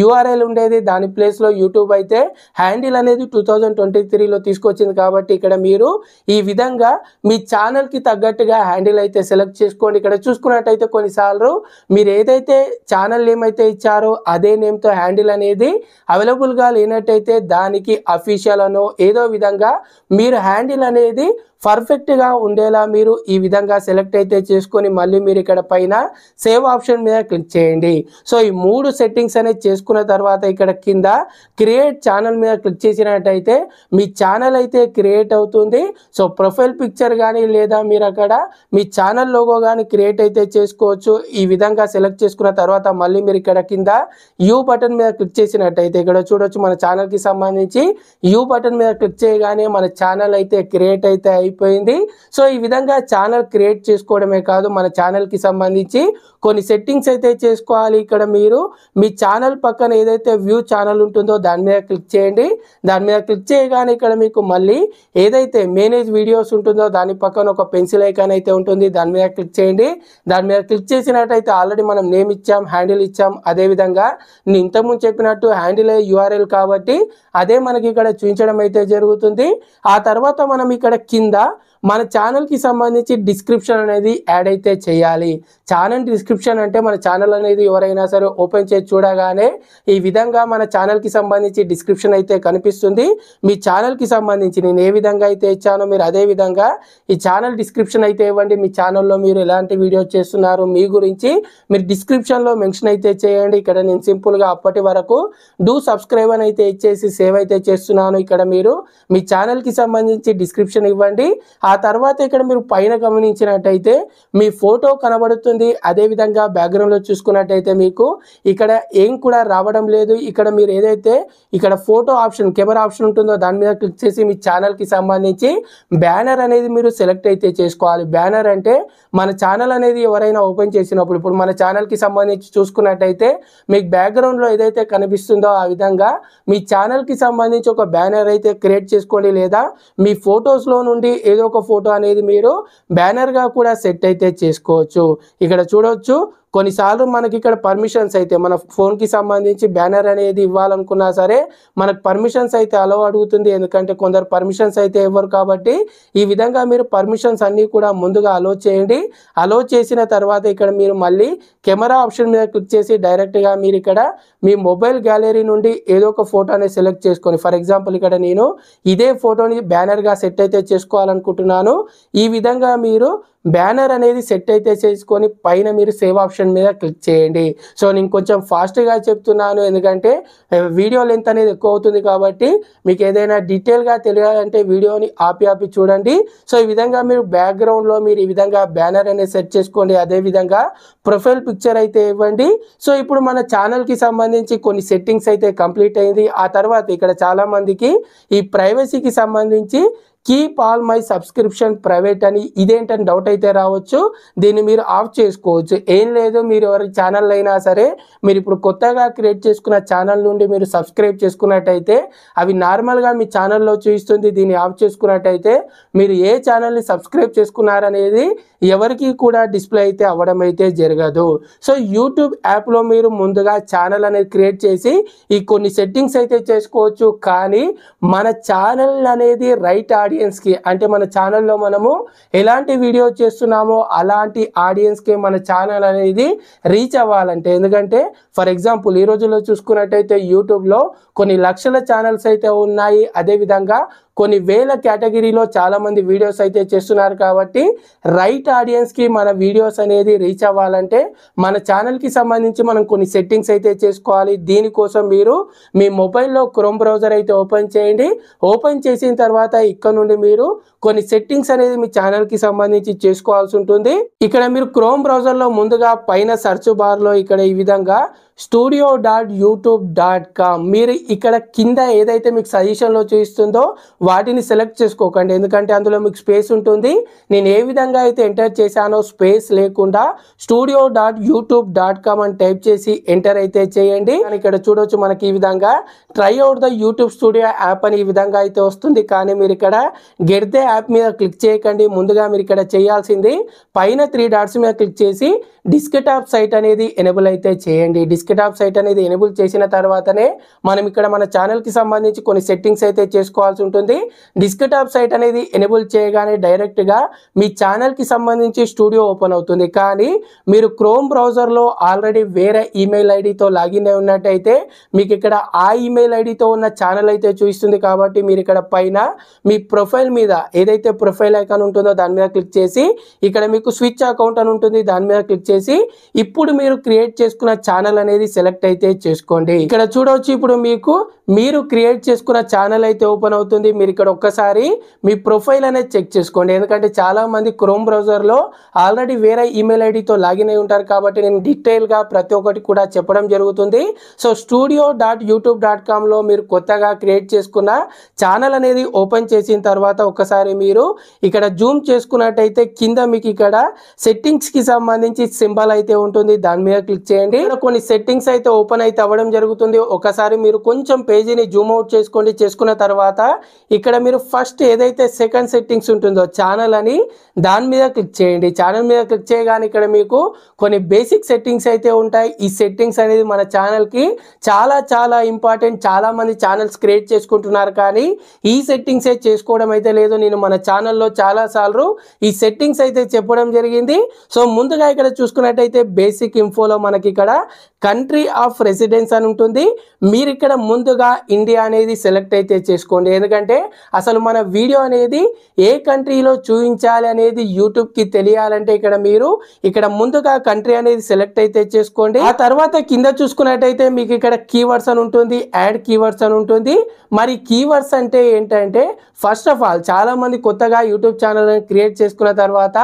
యూఆర్ఎల్ ఉండేది, దాని ప్లేస్లో యూట్యూబ్ అయితే హ్యాండిల్ అనేది 2023లో తీసుకొచ్చింది. కాబట్టి ఇక్కడ మీరు ఈ విధంగా మీ ఛానల్కి తగ్గట్టుగా హ్యాండిల్ అయితే సెలెక్ట్ చేసుకోండి. ఇక్కడ చూసుకున్నట్టయితే కొన్నిసార్లు మీరు ఏదైతే ఛానల్ నేమ్ అయితే ఇచ్చారో అదే నేమ్తో హ్యాండిల్ అనేది అవైలబుల్గా లేనట్టయితే దానికి అఫీషియల్ అనో ఏదో విధంగా మీరు హ్యాండిల్ అనేది పర్ఫెక్ట్గా ఉండేలా మీరు ఈ విధంగా సెలెక్ట్ అయితే చేసుకొని మళ్ళీ మీరు ఇక్కడ పైన సేవ్ ఆప్షన్ మీద క్లిక్ చేయండి. సో ఈ 3 సెట్టింగ్స్ అనేది చేసుకున్న తర్వాత ఇక్కడ కింద క్రియేట్ ఛానల్ మీద క్లిక్ చేసినట్టయితే మీ ఛానల్ అయితే క్రియేట్ అవుతుంది. సో ప్రొఫైల్ పిక్చర్ కానీ లేదా మీరు అక్కడ మీ ఛానల్ లోగో కానీ క్రియేట్ అయితే చేసుకోవచ్చు. ఈ విధంగా సెలెక్ట్ చేసుకున్న తర్వాత మళ్ళీ మీరు ఇక్కడ కింద యూ బటన్ మీద క్లిక్ చేసినట్టయితే ఇక్కడ చూడొచ్చు మన ఛానల్కి సంబంధించి యూ బటన్ మీద క్లిక్ చేయగానే మన ఛానల్ అయితే క్రియేట్ అయితే అయిపోయింది. సో ఈ విధంగా ఛానల్ క్రియేట్ చేసుకోవడమే కాదు మన ఛానల్కి సంబంధించి కొన్ని సెట్టింగ్స్ అయితే చేసుకోవాలి. ఇక్కడ మీరు మీ ఛానల్ పక్కన ఏదైతే వ్యూ ఛానల్ ఉంటుందో దాని మీద క్లిక్ చేయండి. దాని మీద క్లిక్ చేయగానే ఇక్కడ మీకు మళ్ళీ ఏదైతే మేనేజ్ వీడియోస్ ఉంటుందో దాని పక్కన ఒక పెన్సిల్ ఐకాన్ అయితే ఉంటుంది, దాని మీద క్లిక్ చేయండి. దాని మీద క్లిక్ చేసినట్టయితే ఆల్రెడీ మనం నేమ్ ఇచ్చాం, హ్యాండిల్ ఇచ్చాం. అదేవిధంగా నేను ఇంతకుముందు చెప్పినట్టు హ్యాండిల్ యూఆర్ఎల్ కాబట్టి అదే మనకి ఇక్కడ చూపించడం అయితే జరుగుతుంది. ఆ తర్వాత మనం ఇక్కడ కింద మన ఛానల్కి సంబంధించి డిస్క్రిప్షన్ అనేది యాడ్ అయితే చేయాలి. ఛానల్ డిస్క్రిప్షన్ అంటే మన ఛానల్ అనేది ఎవరైనా సరే ఓపెన్ చేసి చూడగానే ఈ విధంగా మన ఛానల్కి సంబంధించి డిస్క్రిప్షన్ అయితే కనిపిస్తుంది. మీ ఛానల్కి సంబంధించి నేను ఏ విధంగా అయితే ఇచ్చానో మీరు అదే విధంగా ఈ ఛానల్ డిస్క్రిప్షన్ అయితే ఇవ్వండి. మీ ఛానల్లో మీరు ఎలాంటి వీడియో చేస్తున్నారు మీ గురించి మీరు డిస్క్రిప్షన్లో మెన్షన్ అయితే చేయండి. ఇక్కడ నేను సింపుల్గా అప్పటి వరకు డూ సబ్స్క్రైబ్ అని అయితే ఇచ్చేసి సేవ్ అయితే చేస్తున్నాను. ఇక్కడ మీరు మీ ఛానల్కి సంబంధించి డిస్క్రిప్షన్ ఇవ్వండి. ఆ తర్వాత ఇక్కడ మీరు పైన గమనించినట్టయితే మీ ఫోటో కనబడుతుంది. అదేవిధంగా బ్యాక్గ్రౌండ్లో చూసుకున్నట్టయితే మీకు ఇక్కడ ఏం కూడా రావడం లేదు. ఇక్కడ మీరు ఏదైతే ఇక్కడ ఫోటో ఆప్షన్ కెమెరా ఆప్షన్ ఉంటుందో దాని మీద క్లిక్ చేసి మీ ఛానల్కి సంబంధించి బ్యానర్ అనేది మీరు సెలెక్ట్ అయితే చేసుకోవాలి. బ్యానర్ అంటే మన ఛానల్ అనేది ఎవరైనా ఓపెన్ చేసినప్పుడు ఇప్పుడు మన ఛానల్కి సంబంధించి చూసుకున్నట్టయితే మీకు బ్యాక్గ్రౌండ్లో ఏదైతే కనిపిస్తుందో ఆ విధంగా మీ ఛానల్కి సంబంధించి ఒక బ్యానర్ అయితే క్రియేట్ చేసుకోండి. లేదా మీ ఫొటోస్లో నుండి ఏదో ఒక ఫోటో అనేది మీరు బ్యానర్గా కూడా సెట్ అయితే చేసుకోవచ్చు. ఇక్కడ చూడవచ్చు కొన్నిసార్లు మనకి ఇక్కడ పర్మిషన్స్ అయితే మన ఫోన్కి సంబంధించి బ్యానర్ అనేది ఇవ్వాలనుకున్నా సరే మనకు పర్మిషన్స్ అయితే అలో అడుగుతుంది. ఎందుకంటే కొందరు పర్మిషన్స్ అయితే ఇవ్వరు. కాబట్టి ఈ విధంగా మీరు పర్మిషన్స్ అన్నీ కూడా ముందుగా అలో చేయండి. అలో చేసిన తర్వాత ఇక్కడ మీరు మళ్ళీ కెమెరా ఆప్షన్ మీద క్లిక్ చేసి డైరెక్ట్గా మీరు ఇక్కడ మీ మొబైల్ గ్యాలరీ నుండి ఏదో ఒక ఫోటో అనేది సెలెక్ట్ చేసుకొని ఫర్ ఎగ్జాంపుల్ ఇక్కడ నేను ఇదే ఫోటోని బ్యానర్గా సెట్ అయితే చేసుకోవాలనుకుంటున్నాను. ఈ విధంగా మీరు బ్యానర్ అనేది సెట్ అయితే చేసుకొని పైన మీరు సేవ్ ఆప్షన్ మీద క్లిక్ చేయండి. సో నేను కొంచెం ఫాస్ట్గా చెప్తున్నాను ఎందుకంటే వీడియో లెంత్ అనేది ఎక్కువ అవుతుంది. కాబట్టి మీకు ఏదైనా డీటెయిల్గా తెలియాలంటే వీడియోని ఆపి చూడండి. సో ఈ విధంగా మీరు బ్యాక్గ్రౌండ్లో మీరు ఈ విధంగా బ్యానర్ అనేది సెట్ చేసుకోండి. అదేవిధంగా ప్రొఫైల్ పిక్చర్ అయితే ఇవ్వండి. సో ఇప్పుడు మన ఛానల్కి సంబంధించి కొన్ని సెట్టింగ్స్ అయితే కంప్లీట్ అయింది. ఆ తర్వాత ఇక్కడ చాలామందికి ఈ ప్రైవసీకి సంబంధించి keep all my subscription private అని ఇదేంటని డౌట్ అయితే రావచ్చు. దీన్ని మీరు ఆఫ్ చేసుకోవచ్చు. ఏం లేదు, మీరు ఎవరి ఛానల్ అయినా సరే మీరు ఇప్పుడు కొత్తగా క్రియేట్ చేసుకున్న ఛానల్ నుండి మీరు సబ్స్క్రైబ్ చేసుకున్నట్టయితే అవి నార్మల్గా మీ ఛానల్లో చూపిస్తుంది. దీన్ని ఆఫ్ చేసుకున్నట్టయితే మీరు ఏ ఛానల్ని సబ్స్క్రైబ్ చేసుకున్నారనేది ఎవరికి కూడా డిస్ప్లే అయితే అవ్వడం అయితే జరగదు. సో యూట్యూబ్ యాప్లో మీరు ముందుగా ఛానల్ అనేది క్రియేట్ చేసి ఈ కొన్ని సెట్టింగ్స్ అయితే చేసుకోవచ్చు. కానీ మన ఛానల్ అనేది రైట్ ఆడియన్స్కి అంటే మన ఛానల్లో మనము ఎలాంటి వీడియో చేస్తున్నామో అలాంటి ఆడియన్స్కి మన ఛానల్ అనేది రీచ్ అవ్వాలంటే ఎందుకంటే ఫర్ ఎగ్జాంపుల్ ఈ రోజుల్లో చూసుకున్నట్టయితే యూట్యూబ్లో కొన్ని లక్షల ఛానల్స్ అయితే ఉన్నాయి. అదేవిధంగా కొన్ని వేల కేటగిరీలో చాలామంది వీడియోస్ అయితే చేస్తున్నారు. కాబట్టి రైట్ ఆడియన్స్కి మన వీడియోస్ అనేది రీచ్ అవ్వాలంటే మన ఛానల్కి సంబంధించి మనం కొన్ని సెట్టింగ్స్ అయితే చేసుకోవాలి. దీనికోసం మీరు మీ మొబైల్లో క్రోమ్ బ్రౌజర్ అయితే ఓపెన్ చేయండి. ఓపెన్ చేసిన తర్వాత ఇక్కడ నుండి మీరు కొన్ని సెట్టింగ్స్ అనేది మీ ఛానల్కి సంబంధించి చేసుకోవాల్సి ఉంటుంది. ఇక్కడ మీరు క్రోమ్ బ్రౌజర్లో ముందుగా పైన సెర్చ్ బార్లో ఇక్కడ ఈ విధంగా studio.youtube.com మీరు ఇక్కడ కింద ఏదైతే మీకు సజెషన్లో చూపిస్తుందో వాటిని సెలెక్ట్ చేసుకోకండి. ఎందుకంటే అందులో మీకు స్పేస్ ఉంటుంది. నేను ఏ విధంగా అయితే ఎంటర్ చేశానో స్పేస్ లేకుండా studio.youtube.com అని టైప్ చేసి ఎంటర్ అయితే చేయండి. ఇక్కడ చూడవచ్చు మనకి ఈ విధంగా try out the YouTube studio app అని ఈ విధంగా అయితే వస్తుంది. కానీ మీరు ఇక్కడ గెట్ ద యాప్ మీద క్లిక్ చేయకండి. ముందుగా మీరు ఇక్కడ చేయాల్సింది పైన 3 డాట్స్ మీద క్లిక్ చేసి డెస్క్టాప్ సైట్ అనేది ఎనేబుల్ అయితే చేయండి. డెస్క్టాప్ సైట్ అనేది ఎనేబుల్ చేసిన తర్వాతనే మనం ఇక్కడ మన ఛానల్కి సంబంధించి కొన్ని సెట్టింగ్స్ అయితే చేసుకోవాల్సి ఉంటుంది. డెస్క్టాప్ సైట్ అనేది ఎనేబుల్ చేయగానే డైరెక్ట్గా మీ ఛానల్కి సంబంధించి స్టూడియో ఓపెన్ అవుతుంది. కానీ మీరు క్రోమ్ బ్రౌజర్లో ఆల్రెడీ వేరే ఈమెయిల్ ఐడితో లాగిన్ అయి ఉన్నట్టయితే మీకు ఇక్కడ ఆ ఈమెయిల్ ఐడితో ఉన్న ఛానల్ అయితే చూపిస్తుంది. కాబట్టి మీరు ఇక్కడ పైన మీ ప్రొఫైల్ మీద ఏదైతే ప్రొఫైల్ ఐకాన్ ఉంటుందో దాని మీద క్లిక్ చేసి ఇక్కడ మీకు స్విచ్ అకౌంట్ అని ఉంటుంది. దాని మీద క్లిక్ చేసి ఇప్పుడు మీరు క్రియేట్ చేసుకున్న ఛానల్ అనేది సెలెక్ట్ అయితే చేసుకోండి. ఇక్కడ చూడవచ్చు ఇప్పుడు మీరు క్రియేట్ చేసుకున్న ఛానల్ అయితే ఓపెన్ అవుతుంది. మీరు ఇక్కడ ఒక్కసారి మీ ప్రొఫైల్ అనేది చెక్ చేసుకోండి. ఎందుకంటే చాలా మంది క్రోమ్ బ్రౌజర్లో ఆల్రెడీ వేరే ఈమెయిల్ ఐడితో లాగిన్ అయి ఉంటారు. కాబట్టి నేను డీటెయిల్గా ప్రతి ఒక్కటి కూడా చెప్పడం జరుగుతుంది. సో studio.youtube.comలో మీరు కొత్తగా క్రియేట్ చేసుకున్న ఛానల్ అనేది ఓపెన్ చేసిన తర్వాత ఒకసారి మీరు ఇక్కడ జూమ్ చేసుకున్నట్టయితే కింద మీకు ఇక్కడ సెట్టింగ్స్కి సంబంధించి సింబల్ అయితే ఉంటుంది. దాని మీద క్లిక్ చేయండి. కొన్ని సెట్టింగ్స్ అయితే ఓపెన్ అయితే అవ్వడం జరుగుతుంది. ఒకసారి మీరు కొంచెం పేజ్ పేజీని జూమ్ అవుట్ చేసుకోండి. చేసుకున్న తర్వాత ఇక్కడ మీరు ఫస్ట్ ఏదైతే సెకండ్ సెట్టింగ్స్ ఉంటుందో ఛానల్ అని దాని మీద క్లిక్ చేయండి. ఛానల్ మీద క్లిక్ చేయగానే ఇక్కడ మీకు కొన్ని బేసిక్ సెట్టింగ్స్ అయితే ఉంటాయి. ఈ సెట్టింగ్స్ అనేది మన ఛానల్కి చాలా చాలా ఇంపార్టెంట్. చాలా మంది ఛానల్స్ క్రియేట్ చేసుకుంటున్నారు కానీ ఈ సెట్టింగ్స్ చేసుకోవడం అయితే లేదు. నేను మన ఛానల్లో చాలాసార్లు ఈ సెట్టింగ్స్ అయితే చెప్పడం జరిగింది. సో ముందుగా ఇక్కడ చూసుకున్నట్టయితే బేసిక్ ఇన్ఫోలో మనకి ఇక్కడ కంట్రీ ఆఫ్ రెసిడెన్స్ అని ఉంటుంది. మీరు ఇక్కడ ముందుగా ఇండియా అనేది సెలెక్ట్ అయితే చేసుకోండి. ఎందుకంటే అసలు మన వీడియో అనేది ఏ కంట్రీలో చూపించాలి అనేది యూట్యూబ్కి తెలియాలంటే ఇక్కడ ముందుగా కంట్రీ అనేది సెలెక్ట్ అయితే చేసుకోండి. ఆ తర్వాత కింద చూసుకున్నట్టయితే మీకు ఇక్కడ కీవర్డ్స్ అని ఉంటుంది, యాడ్ కీవర్డ్స్ అని ఉంటుంది. మరి కీవర్డ్స్ అంటే ఏంటంటే ఫస్ట్ ఆఫ్ ఆల్ చాలా మంది కొత్తగా యూట్యూబ్ ఛానల్ క్రియేట్ చేసుకున్న తర్వాత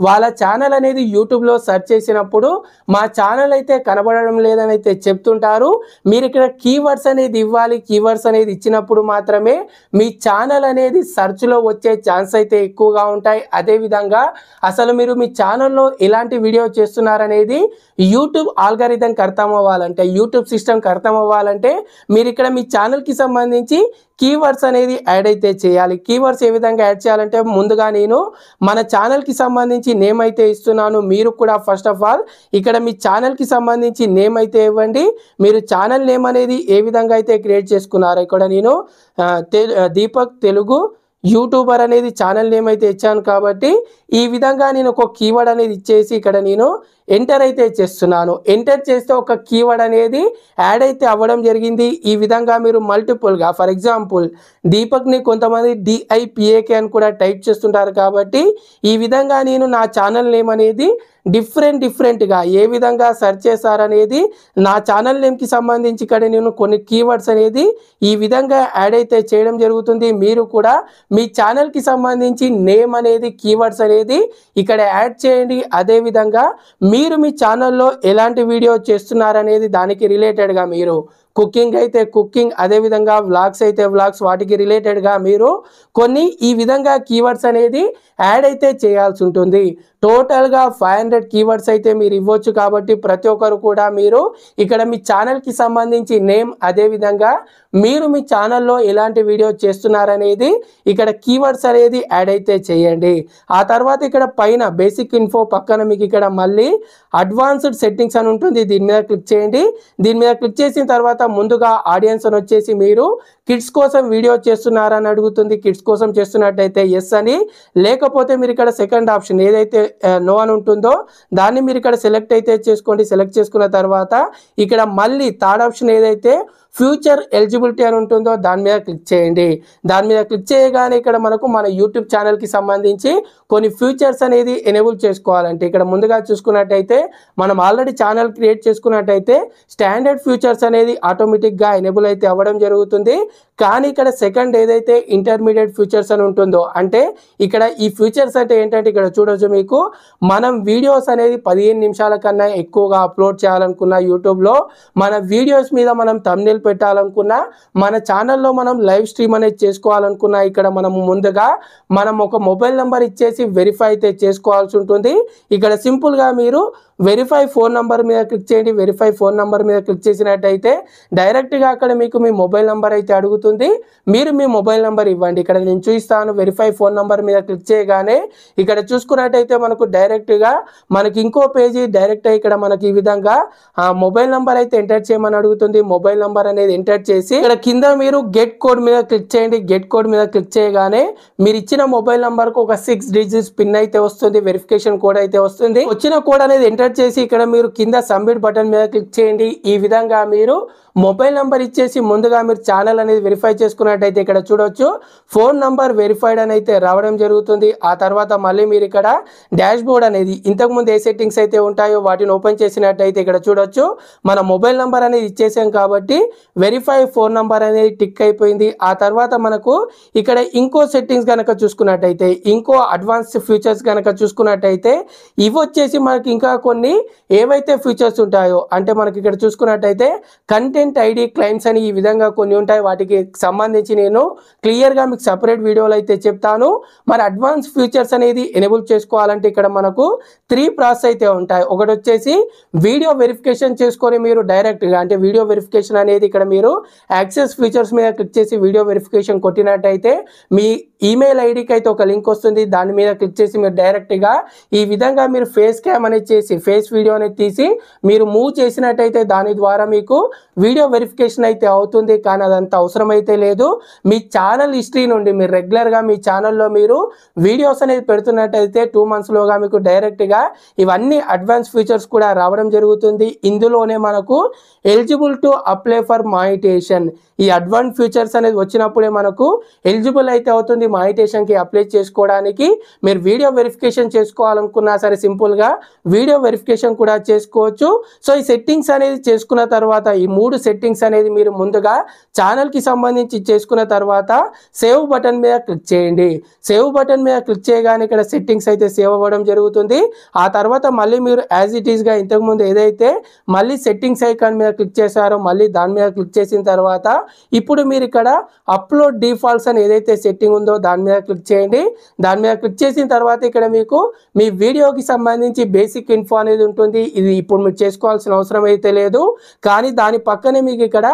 వాళ్ళ ఛానల్ అనేది యూట్యూబ్లో సెర్చ్ చేసినప్పుడు మా ఛానల్ అయితే కనబడడం లేదని అయితే చెప్తుంటారు. మీరు ఇక్కడ కీవర్డ్స్ అనేది ఇవ్వాలి. కీవర్డ్స్ అనేది ఇచ్చినప్పుడు మాత్రమే మీ ఛానల్ అనేది సెర్చ్లో వచ్చే ఛాన్స్ అయితే ఎక్కువగా ఉంటాయి. అదేవిధంగా అసలు మీరు మీ ఛానల్లో ఎలాంటి వీడియో చేస్తున్నారనేది యూట్యూబ్ ఆల్గారిథంకి అర్థం అవ్వాలంటే, యూట్యూబ్ సిస్టమ్కి అర్థం అవ్వాలంటే మీరు ఇక్కడ మీ ఛానల్కి సంబంధించి కీవర్డ్స్ అనేది యాడ్ అయితే చేయాలి. కీవర్డ్స్ ఏ విధంగా యాడ్ చేయాలంటే ముందుగా నేను మన ఛానల్కి సంబంధించి నేమ్ అయితే ఇస్తున్నాను. మీరు కూడా ఫస్ట్ ఆఫ్ ఆల్ ఇక్కడ మీ ఛానల్కి సంబంధించి నేమ్ అయితే ఇవ్వండి. మీరు ఛానల్ నేమ్ అనేది ఏ విధంగా అయితే క్రియేట్ చేసుకున్నారో ఇక్కడ నేను దీపక్ తెలుగు యూట్యూబర్ అనేది ఛానల్ నేమ్ అయితే ఇచ్చాను. కాబట్టి ఈ విధంగా నేను ఒక కీవర్డ్ అనేది ఇచ్చేసి ఇక్కడ నేను ఎంటర్ అయితే చేస్తున్నాను. ఎంటర్ చేస్తే ఒక కీవర్డ్ అనేది యాడ్ అయితే అవ్వడం జరిగింది. ఈ విధంగా మీరు మల్టిపుల్గా ఫర్ ఎగ్జాంపుల్ దీపక్ని కొంతమంది DIPAK అని కూడా టైప్ చేస్తుంటారు. కాబట్టి ఈ విధంగా నేను నా ఛానల్ నేమ్ అనేది డిఫరెంట్గా ఏ విధంగా సెర్చ్ చేశారనేది నా ఛానల్ నేమ్కి సంబంధించి ఇక్కడ నేను కొన్ని కీవర్డ్స్ అనేది ఈ విధంగా యాడ్ అయితే చేయడం జరుగుతుంది. మీరు కూడా మీ ఛానల్కి సంబంధించి నేమ్ అనేది కీవర్డ్స్ అనేది ఇక్కడ యాడ్ చేయండి. అదేవిధంగా మీరు మీ ఛానల్లో ఎలాంటి వీడియో చేస్తున్నారనేది దానికి రిలేటెడ్గా మీరు కుకింగ్ అయితే కుకింగ్, అదేవిధంగా వ్లాగ్స్ అయితే వ్లాగ్స్, వాటికి రిలేటెడ్గా మీరు కొన్ని ఈ విధంగా కీవర్డ్స్ అనేది యాడ్ అయితే చేయాల్సి ఉంటుంది. టోటల్గా 500 కీవర్డ్స్ అయితే మీరు ఇవ్వచ్చు. కాబట్టి ప్రతి ఒక్కరు కూడా మీరు ఇక్కడ మీ ఛానల్కి సంబంధించి నేమ్, అదేవిధంగా మీరు మీ ఛానల్లో ఎలాంటి వీడియో చేస్తున్నారనేది ఇక్కడ కీవర్డ్స్ అనేది యాడ్ అయితే చేయండి. ఆ తర్వాత ఇక్కడ పైన బేసిక్ ఇన్ఫో పక్కన మీకు ఇక్కడ మళ్ళీ అడ్వాన్స్డ్ సెట్టింగ్స్ అని ఉంటుంది. దీని మీద క్లిక్ చేయండి. దీని మీద క్లిక్ చేసిన తర్వాత ముందుగా ఆడియన్స్ అని వచ్చేసి మీరు కిడ్స్ కోసం వీడియో చేస్తున్నారని అడుగుతుంది. కిడ్స్ కోసం చేస్తున్నట్టయితే ఎస్ అని, లేకపోతే మీరు ఇక్కడ సెకండ్ ఆప్షన్ ఏదైతే నో అని ఉంటుందో దాన్ని మీరు ఇక్కడ సెలెక్ట్ అయితే చేసుకోండి. సెలెక్ట్ చేసుకున్న తర్వాత ఇక్కడ మళ్ళీ థర్డ్ ఆప్షన్ ఏదైతే ఫ్యూచర్ ఎలిజిబిలిటీ అని ఉంటుందో దాని మీద క్లిక్ చేయండి. దాని మీద క్లిక్ చేయగానే ఇక్కడ మనకు మన యూట్యూబ్ ఛానల్కి సంబంధించి కొన్ని ఫ్యూచర్స్ అనేది ఎనేబుల్ చేసుకోవాలంటే ఇక్కడ ముందుగా చూసుకున్నట్టయితే మనం ఆల్రెడీ ఛానల్ క్రియేట్ చేసుకున్నట్టయితే స్టాండర్డ్ ఫ్యూచర్స్ అనేది ఆటోమేటిక్గా ఎనేబుల్ అయితే అవ్వడం జరుగుతుంది. కానీ ఇక్కడ సెకండ్ ఏదైతే ఇంటర్మీడియట్ ఫ్యూచర్స్ అని ఉంటుందో అంటే ఇక్కడ ఈ ఫ్యూచర్స్ అంటే ఏంటంటే ఇక్కడ చూడొచ్చు మీకు మనం వీడియోస్ అనేది 15 నిమిషాల కన్నా ఎక్కువగా అప్లోడ్ చేయాలనుకున్న యూట్యూబ్లో మన వీడియోస్ మీద మనం థంబ్నెయిల్ పెట్టాలనుకున్నా, మన ఛానల్లో మనం లైవ్ స్ట్రీమ్ అనేది చేసుకోవాలనుకున్నా ఇక్కడ మనం ముందుగా మనం ఒక మొబైల్ నెంబర్ ఇచ్చేసి వెరిఫై అయితే చేసుకోవాల్సి ఉంటుంది. ఇక్కడ సింపుల్గా మీరు వెరిఫై ఫోన్ నెంబర్ మీద క్లిక్ చేయండి. వెరిఫై ఫోన్ నెంబర్ మీద క్లిక్ చేసినట్టయితే డైరెక్ట్గా అక్కడ మీకు మీ మొబైల్ నెంబర్ అయితే అడుగుతుంది. మీరు మీ మొబైల్ నెంబర్ ఇవ్వండి. ఇక్కడ నేను చూపిస్తాను. వెరిఫై ఫోన్ నెంబర్ మీద క్లిక్ చేయగానే ఇక్కడ చూసుకున్నట్టయితే మనకు డైరెక్ట్గా మనకి ఇంకో పేజీ డైరెక్ట్ ఇక్కడ మనకి ఈ విధంగా మొబైల్ నెంబర్ అయితే ఎంటర్ చేయమని అడుగుతుంది. మొబైల్ నెంబర్ అనేది ఎంటర్ చేసి ఇక్కడ కింద మీరు గెట్ కోడ్ మీద క్లిక్ చేయండి. గెట్ కోడ్ మీద క్లిక్ చేయగానే మీరు ఇచ్చిన మొబైల్ నెంబర్కు ఒక 6 డిజిట్స్ పిన్ అయితే వస్తుంది. వెరిఫికేషన్ కోడ్ అయితే వస్తుంది. వచ్చిన కోడ్ అనేది ఎంటర్ చేసి ఇక్కడ మీరు కింద సబ్మిట్ బటన్ మీద క్లిక్ చేయండి. ఈ విధంగా మీరు మొబైల్ నెంబర్ ఇచ్చేసి ముందుగా మీరు ఛానల్ అనేది వెరిఫై చేసుకున్నట్టయితే ఇక్కడ చూడొచ్చు ఫోన్ నంబర్ వెరిఫైడ్ అని అయితే రావడం జరుగుతుంది. ఆ తర్వాత మళ్ళీ మీరు ఇక్కడ డాష్ బోర్డ్ అనేది ఇంతకుముందు ఏ సెట్టింగ్స్ అయితే ఉంటాయో వాటిని ఓపెన్ చేసినట్టయితే ఇక్కడ చూడొచ్చు మన మొబైల్ నెంబర్ అనేది ఇచ్చేసాం కాబట్టి వెరిఫై ఫోన్ నంబర్ అనేది టిక్ అయిపోయింది. ఆ తర్వాత మనకు ఇక్కడ ఇంకో సెట్టింగ్స్ కనుక చూసుకున్నట్టయితే ఇంకో అడ్వాన్స్ ఫీచర్స్ కనుక చూసుకున్నట్టయితే ఇవి వచ్చేసి మనకి ఇంకా కొన్ని ఏవైతే ఫీచర్స్ ఉంటాయో అంటే మనకి ఇక్కడ చూసుకున్నట్టయితే కంటెంట్ ఐడి క్లైమ్స్ అని ఈ విధంగా కొన్ని ఉంటాయి. వాటికి సంబంధించి నేను క్లియర్గా మీకు సపరేట్ వీడియోలు అయితే చెప్తాను. మరి అడ్వాన్స్ ఫీచర్స్ అనేది ఎనేబుల్ చేసుకోవాలంటే ఇక్కడ మనకు 3 ప్రాసెస్ అయితే ఉంటాయి. ఒకటి వచ్చేసి వీడియో వెరిఫికేషన్ చేసుకొని మీరు డైరెక్ట్గా అంటే వీడియో వెరిఫికేషన్ అనేది ఇక్కడ మీరు యాక్సెస్ ఫీచర్స్ మీద క్లిక్ చేసి వీడియో వెరిఫికేషన్ కొట్టినట్టయితే మీ ఈమెయిల్ ఐడికి అయితే ఒక లింక్ వస్తుంది. దాని మీద క్లిక్ చేసి మీరు డైరెక్ట్గా ఈ విధంగా మీరు ఫేస్ క్యామ్ అనేది చేసి ఫేస్ వీడియో అనేది తీసి మీరు మూవ్ చేసినట్టయితే దాని ద్వారా మీకు వీడియో వెరిఫికేషన్ అయితే అవుతుంది. కానీ అదంత అవసరం అయితే లేదు. మీ ఛానల్ హిస్టరీ నుండి మీరు రెగ్యులర్గా మీ ఛానల్లో మీరు వీడియోస్ అనేది పెడుతున్నట్టయితే 2 monthsలోగా మీకు డైరెక్ట్గా ఇవన్నీ అడ్వాన్స్ ఫీచర్స్ కూడా రావడం జరుగుతుంది. ఇందులోనే మనకు eligible to apply for monetization ఈ అడ్వాన్స్ ఫీచర్స్ అనేది వచ్చినప్పుడే మనకు ఎలిజిబుల్ అయితే అవుతుంది మానిటైజేషన్కి అప్లై చేసుకోవడానికి. మీరు వీడియో వెరిఫికేషన్ చేసుకోవాలనుకున్నా సరే సింపుల్గా వీడియో వెరిఫికేషన్ కూడా చేసుకోవచ్చు. సో ఈ సెట్టింగ్స్ అనేది చేసుకున్న తర్వాత ఈ 3 సెట్టింగ్స్ అనేది మీరు ముందుగా ఛానల్కి సంబంధించి చేసుకున్న తర్వాత సేవ్ బటన్ మీద క్లిక్ చేయండి. సేవ్ బటన్ మీద క్లిక్ చేయగానే ఇక్కడ సెట్టింగ్స్ అయితే సేవ్ అవ్వడం జరుగుతుంది. ఆ తర్వాత మళ్ళీ మీరు యాజ్ ఇట్ ఈస్గా ఇంతకుముందు ఏదైతే మళ్ళీ సెట్టింగ్స్ ఐకాన్ మీద క్లిక్ చేశారో మళ్ళీ దాని మీద క్లిక్ చేసిన తర్వాత ఇప్పుడు మీరు ఇక్కడ అప్లోడ్ డిఫాల్ట్స్ అని ఏదైతే సెట్టింగ్ ఉందో దాని మీద క్లిక్ చేయండి. దాని మీద క్లిక్ చేసిన తర్వాత ఇక్కడ మీకు మీ వీడియోకి సంబంధించి బేసిక్ ఇన్ఫో అనేది ఉంటుంది. ఇది ఇప్పుడు మీరు చేసుకోవాల్సిన అవసరం అయితే లేదు. కానీ దాని పక్కనే మీకు ఇక్కడ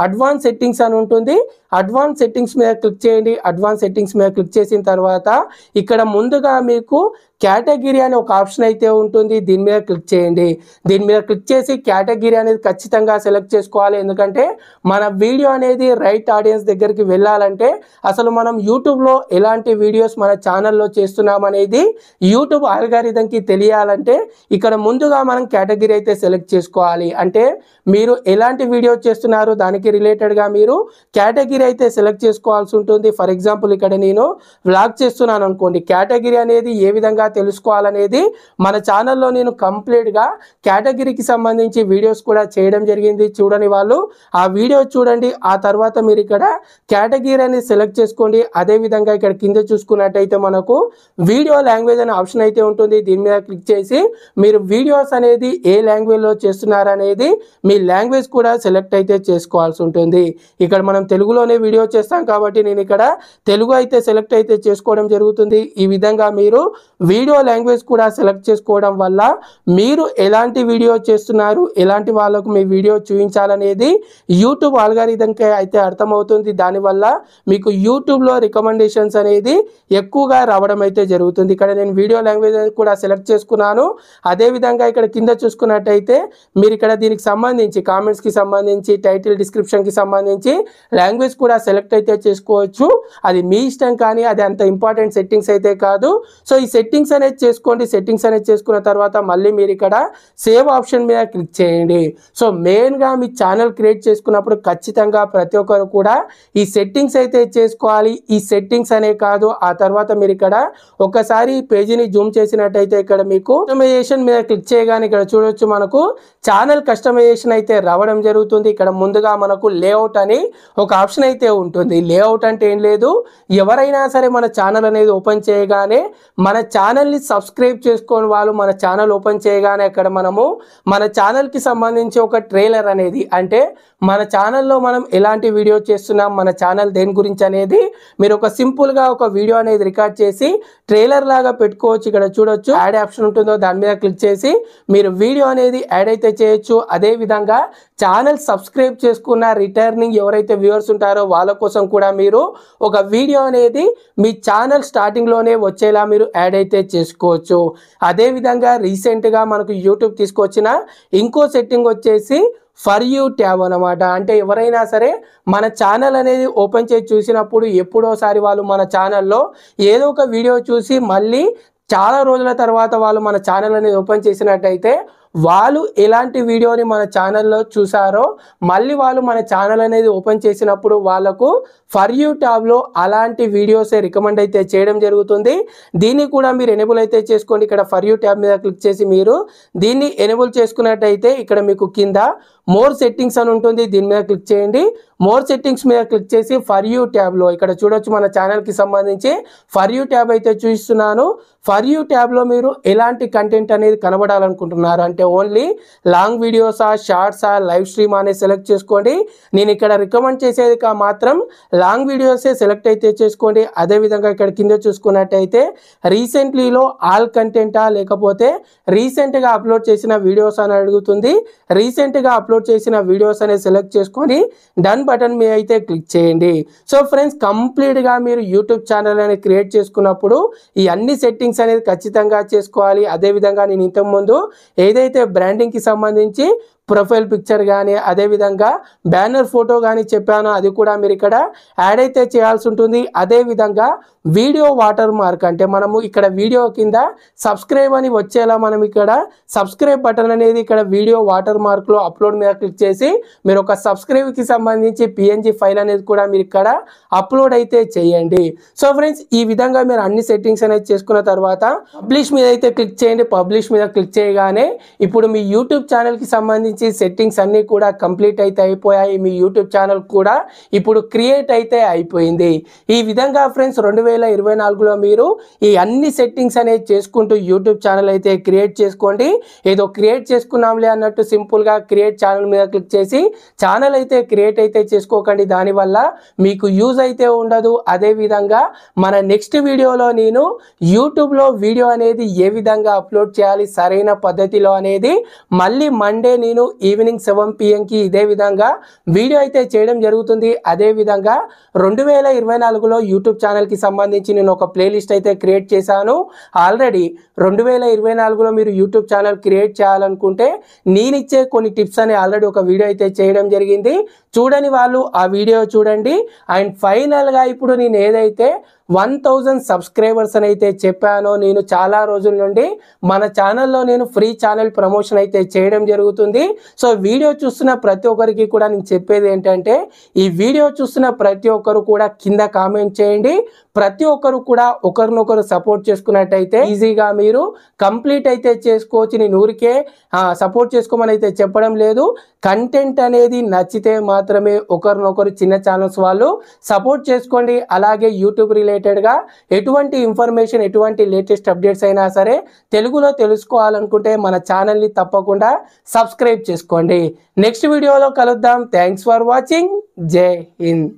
అడ్వాన్స్ సెట్టింగ్స్ అని ఉంటుంది. అడ్వాన్స్ సెట్టింగ్స్ మీద క్లిక్ చేయండి. అడ్వాన్స్ సెట్టింగ్స్ మీద క్లిక్ చేసిన తర్వాత ఇక్కడ ముందుగా మీకు కేటగిరీ అనే ఒక ఆప్షన్ అయితే ఉంటుంది. దీని మీద క్లిక్ చేయండి. దీని మీద క్లిక్ చేసి కేటగిరీ అనేది ఖచ్చితంగా సెలెక్ట్ చేసుకోవాలి. ఎందుకంటే మన వీడియో అనేది రైట్ ఆడియన్స్ దగ్గరికి వెళ్ళాలంటే అసలు మనం యూట్యూబ్లో ఎలాంటి వీడియోస్ మన ఛానల్లో చేస్తున్నాం అనేది యూట్యూబ్ ఆల్గారిథంకి తెలియాలంటే ఇక్కడ ముందుగా మనం కేటగిరీ అయితే సెలెక్ట్ చేసుకోవాలి. అంటే మీరు ఎలాంటి వీడియో చేస్తున్నారు దానికి రిలేటెడ్గా మీరు కేటగిరీ అయితే సెలెక్ట్ చేసుకోవాల్సి ఉంటుంది. ఫర్ ఎగ్జాంపుల్ ఇక్కడ నేను వ్లాగ్ చేస్తున్నాను అనుకోండి. కేటగిరీ అనేది ఏ విధంగా తెలుసుకోవాలనేది మన ఛానల్లో నేను కంప్లీట్గా కేటగిరీకి సంబంధించి వీడియోస్ కూడా చేయడం జరిగింది. చూడని వాళ్ళు ఆ వీడియో చూడండి. ఆ తర్వాత మీరు ఇక్కడ కేటగిరీ అనేది సెలెక్ట్ చేసుకోండి. అదేవిధంగా ఇక్కడ కింద చూసుకున్నట్టయితే మనకు వీడియో లాంగ్వేజ్ అనే ఆప్షన్ అయితే ఉంటుంది. దీని మీద క్లిక్ చేసి మీరు వీడియోస్ అనేది ఏ లాంగ్వేజ్లో చేస్తున్నారు అనేది మీ లాంగ్వేజ్ కూడా సెలెక్ట్ అయితే చేసుకోవాల్సి ఉంటుంది. ఇక్కడ మనం తెలుగులోనే వీడియో చేస్తాం కాబట్టి నేను ఇక్కడ తెలుగు అయితే సెలెక్ట్ అయితే చేసుకోవడం జరుగుతుంది. ఈ విధంగా మీరు వీడియో లాంగ్వేజ్ కూడా సెలెక్ట్ చేసుకోవడం వల్ల మీరు ఎలాంటి వీడియో చేస్తున్నారు ఎలాంటి వాళ్ళకు మీ వీడియో చూపించాలనేది యూట్యూబ్ ఆల్గారిథంకి అయితే అర్థమవుతుంది. దానివల్ల మీకు యూట్యూబ్లో రికమెండేషన్స్ అనేది ఎక్కువగా రావడం అయితే జరుగుతుంది. ఇక్కడ నేను వీడియో లాంగ్వేజ్ కూడా సెలెక్ట్ చేసుకున్నాను. అదేవిధంగా ఇక్కడ కింద చూసుకున్నట్టయితే మీరు ఇక్కడ దీనికి సంబంధించి కామెంట్స్కి సంబంధించి టైటిల్ డిస్క్రిప్షన్కి సంబంధించి లాంగ్వేజ్ కూడా సెలెక్ట్ అయితే చేసుకోవచ్చు. అది మీ ఇష్టం కానీ అది అంత ఇంపార్టెంట్ సెట్టింగ్స్ అయితే కాదు. సో ఈ సెట్టింగ్స్ అనేది చేసుకోండి. సెట్టింగ్స్ అనేది చేసుకున్న తర్వాత మళ్ళీ మీరు ఇక్కడ సేవ్ ఆప్షన్ మీద క్లిక్ చేయండి. సో మెయిన్గా మీ ఛానల్ క్రియేట్ చేసుకున్నప్పుడు ఖచ్చితంగా ప్రతి ఒక్కరు కూడా ఈ సెట్టింగ్స్ అయితే చేసుకోవాలి. ఈ సెట్టింగ్స్ అనే కాదు ఆ తర్వాత మీరు ఇక్కడ ఒకసారి పేజీని జూమ్ చేసినట్టయితే ఇక్కడ మీకు కస్టమైజేషన్ మీద క్లిక్ చేయగానే ఇక్కడ చూడొచ్చు మనకు ఛానల్ కస్టమైజేషన్ అయితే రావడం జరుగుతుంది. ఇక్కడ ముందుగా మనకు లేఅవుట్ అని ఒక ఆప్షన్ అయితే ఉంటుంది. లేఅవుట్ అంటే ఏం లేదు, ఎవరైనా సరే మన ఛానల్ అనేది ఓపెన్ చేయగానే మన ఛానల్ని సబ్స్క్రైబ్ చేసుకొని వాళ్ళు మన ఛానల్ ఓపెన్ చేయగానే అక్కడ మనము మన ఛానల్కి సంబంధించి ఒక ట్రైలర్ అనేది అంటే మన ఛానల్లో మనం ఎలాంటి వీడియో చేస్తున్నాం మన ఛానల్ దేని గురించి అనేది మీరు ఒక సింపుల్గా ఒక వీడియో అనేది రికార్డ్ చేసి ట్రైలర్ లాగా పెట్టుకోవచ్చు. ఇక్కడ చూడొచ్చు యాడ్ ఆప్షన్ ఉంటుందో దాని మీద క్లిక్ చేసి మీరు వీడియో అనేది యాడ్ అయితే చేయొచ్చు. అదేవిధంగా ఛానల్ సబ్స్క్రైబ్ చేసుకున్న రిటర్నింగ్ ఎవరైతే వ్యూవర్స్ ఉంటారో వాళ్ళ కోసం కూడా మీరు ఒక వీడియో అనేది మీ ఛానల్ స్టార్టింగ్లోనే వచ్చేలా మీరు యాడ్ అయితే చేసుకోవచ్చు. అదేవిధంగా రీసెంట్గా మనకు యూట్యూబ్ తీసుకొచ్చిన ఇంకో సెట్టింగ్ వచ్చేసి ఫర్ యూ ట్యాబ్ అనమాట. అంటే ఎవరైనా సరే మన ఛానల్ అనేది ఓపెన్ చేసి చూసినప్పుడు ఎప్పుడోసారి వాళ్ళు మన ఛానల్లో ఏదో ఒక వీడియో చూసి మళ్ళీ చాలా రోజుల తర్వాత వాళ్ళు మన ఛానల్ అనేది ఓపెన్ చేసినట్టయితే వాళ్ళు ఎలాంటి వీడియోని మన ఛానల్లో చూసారో మళ్ళీ వాళ్ళు మన ఛానల్ అనేది ఓపెన్ చేసినప్పుడు వాళ్ళకు ఫర్ యూ ట్యాబ్లో అలాంటి వీడియోసే రికమెండ్ అయితే చేయడం జరుగుతుంది. దీన్ని కూడా మీరు ఎనేబుల్ అయితే చేసుకోండి. ఇక్కడ ఫర్ యూ ట్యాబ్ మీద క్లిక్ చేసి మీరు దీన్ని ఎనేబుల్ చేసుకున్నట్టయితే ఇక్కడ మీకు కింద మోర్ సెట్టింగ్స్ అని ఉంటుంది. దీని మీద క్లిక్ చేయండి. మోర్ సెట్టింగ్స్ మీద క్లిక్ చేసి ఫర్ యూ ట్యాబ్లో ఇక్కడ చూడొచ్చు మన ఛానల్కి సంబంధించి ఫర్ యూ ట్యాబ్ అయితే చూపిస్తున్నాను. ఫర్ యూ ట్యాబ్లో మీరు ఎలాంటి కంటెంట్ అనేది కనబడాలనుకుంటున్నారు అంటే ఓన్లీ లాంగ్ వీడియోసా, షార్ట్సా, లైవ్ స్ట్రీమ్ అనేది సెలెక్ట్ చేసుకోండి. నేను ఇక్కడ రికమెండ్ చేసేది మాత్రం లాంగ్ వీడియోసే సెలెక్ట్ అయితే చేసుకోండి. అదేవిధంగా ఇక్కడ కింద చూసుకున్నట్టయితే రీసెంట్లీలో ఆల్ కంటెంటా లేకపోతే రీసెంట్గా అప్లోడ్ చేసిన వీడియోస్ అని అడుగుతుంది. రీసెంట్గా అప్లోడ్ చేసిన వీడియోస్ అనేది సెలెక్ట్ చేసుకొని డన్ బటన్ మీద అయితే క్లిక్ చేయండి. సో ఫ్రెండ్స్, కంప్లీట్గా మీరు యూట్యూబ్ ఛానల్ అనేది క్రియేట్ చేసుకున్నప్పుడు ఈ అన్ని సెట్టింగ్స్ అనేది ఖచ్చితంగా చేసుకోవాలి. అదేవిధంగా నేను ఇంతకుముందు ఏదైతే బ్రాండింగ్కి సంబంధించి ప్రొఫైల్ పిక్చర్ కానీ అదేవిధంగా బ్యానర్ ఫోటో కానీ చెప్పానో అది కూడా మీరు ఇక్కడ యాడ్ అయితే చేయాల్సి ఉంటుంది. అదేవిధంగా వీడియో వాటర్ మార్క్ అంటే మనము ఇక్కడ వీడియో కింద సబ్స్క్రైబ్ అని వచ్చేలా మనం ఇక్కడ సబ్స్క్రైబ్ బటన్ అనేది ఇక్కడ వీడియో వాటర్ మార్క్లో అప్లోడ్ మీద క్లిక్ చేసి మీరు ఒక సబ్స్క్రైబ్కి సంబంధించి పిఎన్జి ఫైల్ అనేది కూడా మీరు ఇక్కడ అప్లోడ్ అయితే చేయండి. సో ఫ్రెండ్స్, ఈ విధంగా మీరు అన్ని సెట్టింగ్స్ అనేది చేసుకున్న తర్వాత పబ్లిష్ మీద అయితే క్లిక్ చేయండి. పబ్లిష్ మీద క్లిక్ చేయగానే ఇప్పుడు మీ యూట్యూబ్ ఛానల్కి సంబంధించి సెట్టింగ్స్ అన్ని కూడా కంప్లీట్ అయితే అయిపోయాయి. మీ యూట్యూబ్ ఛానల్ కూడా ఇప్పుడు క్రియేట్ అయితే అయిపోయింది. ఈ విధంగా ఫ్రెండ్స్ 2024లో మీరు ఈ అన్ని సెట్టింగ్స్ అనేది చేసుకుంటూ యూట్యూబ్ ఛానల్ అయితే క్రియేట్ చేసుకోండి. ఏదో క్రియేట్ చేసుకున్నాంలే అన్నట్టు సింపుల్గా క్రియేట్ ఛానల్ మీద క్లిక్ చేసి ఛానల్ అయితే క్రియేట్ అయితే చేసుకోకండి. దానివల్ల మీకు యూజ్ అయితే ఉండదు. అదేవిధంగా మన నెక్స్ట్ వీడియోలో నేను యూట్యూబ్లో వీడియో అనేది ఏ విధంగా అప్లోడ్ చేయాలి సరైన పద్ధతిలో అనేది మళ్ళీ మండే నేను ఈవినింగ్ 7 PM ఇదే విధంగా వీడియో అయితే చేయడం జరుగుతుంది. అదేవిధంగా 2024లో యూట్యూబ్ ఛానల్కి సంబంధించి నేను ఒక ప్లేలిస్ట్ అయితే క్రియేట్ చేశాను. ఆల్రెడీ 2024లో మీరు యూట్యూబ్ ఛానల్ క్రియేట్ చేయాలనుకుంటే నేను ఇచ్చే కొన్ని టిప్స్ అని ఆల్రెడీ ఒక వీడియో అయితే చేయడం జరిగింది. చూడని వాళ్ళు ఆ వీడియో చూడండి. అండ్ ఫైనల్గా ఇప్పుడు నేను ఏదైతే 1000 సబ్స్క్రైబర్స్ అని అయితే చెప్పానో నేను చాలా రోజుల నుండి మన ఛానల్లో నేను ఫ్రీ ఛానల్ ప్రమోషన్ అయితే చేయడం జరుగుతుంది. సో వీడియో చూస్తున్న ప్రతి ఒక్కరికి కూడా నేను చెప్పేది ఏంటంటే ఈ వీడియో చూస్తున్న ప్రతి ఒక్కరు కూడా కింద కామెంట్ చేయండి. ప్రతి ఒక్కరు కూడా ఒకరినొకరు సపోర్ట్ చేసుకున్నట్టయితే ఈజీగా మీరు కంప్లీట్ అయితే చేసుకోవచ్చు. నేను ఊరికే సపోర్ట్ చేసుకోమని అయితే చెప్పడం లేదు. కంటెంట్ అనేది నచ్చితే మాత్రమే ఒకరినొకరు చిన్న ఛానల్స్ వాళ్ళు సపోర్ట్ చేసుకోండి. అలాగే యూట్యూబ్ రిలేటెడ్గా ఎటువంటి ఇన్ఫర్మేషన్ ఎటువంటి లేటెస్ట్ అప్డేట్స్ అయినా సరే తెలుగులో తెలుసుకోవాలనుకుంటే మన ఛానల్ని తప్పకుండా సబ్స్క్రైబ్ చేసుకోండి. నెక్స్ట్ వీడియోలో కలుద్దాం. Thanks for watching. జై హింద్.